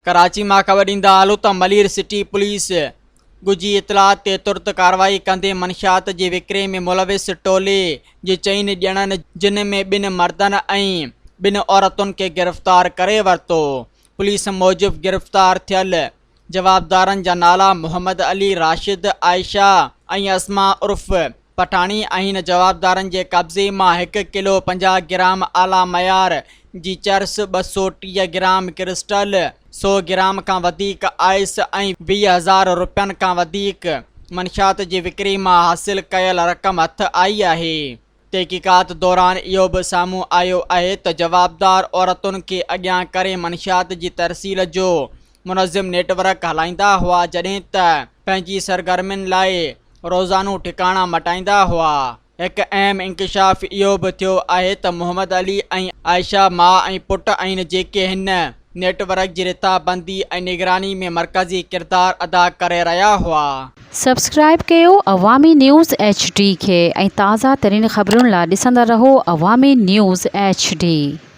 कराची मां ख़बर ॾींदा हलो त मलीर सिटी पुलिस गुजी इतलात ते तुर्त कार्रवाई कंदे मंशियात जे विकिरे में मुलविस टोले जे 4 ॼणनि जिन में 2 मर्दनि ऐं 2 औरतुनि खे गिरफ़्तार करे वरितो। पुलिस मूजिब गिरफ़्तार थियल जवाबदारनि जा नाला मोहम्मद अली, राशिद, आयशा ऐं अस्मा उर्फ़ पठाणी आहिनि। जवाबदारनि जे कब्ज़े मां 1 किलो 50 ग्राम आला मयार जी चर्स, 230 ग्राम क्रिस्टल, 100 ग्राम खां वधीक आइस ऐं 20,000 रुपयनि खां वधीक मंशियात जी विकिरी मां हासिल कयल रक़म हथ आई आहे। तहक़ीक़ात दौरान इहो बि साम्हूं आयो आहे त जवाबदार औरतुनि खे अॻियां करे मंशियात जी तरसील जो मुनज़्ज़म नेटवर्क हलाईंदा हुआ, जॾहिं त पंहिंजी सरगर्मियुनि लाइ रोज़ानू ठिकाणा मटाईंदा हुआ। हिकु अहम इंकशाफ इहो बि थियो आहे त मोहम्मद अली ऐं आयशा माउ ऐं पुटु आहिनि, जेके हिन नेटवर्क जी रिथाबंदी ऐं निगरानी में मरकज़ी किरदार अदा करे रहिया हुआ। सब्सक्राइब कयो अवामी न्यूज़ HD खे ऐं ताज़ा तरीन ख़बरुनि लाइ ॾिसंदा रहो अवामी न्यूज़ HD।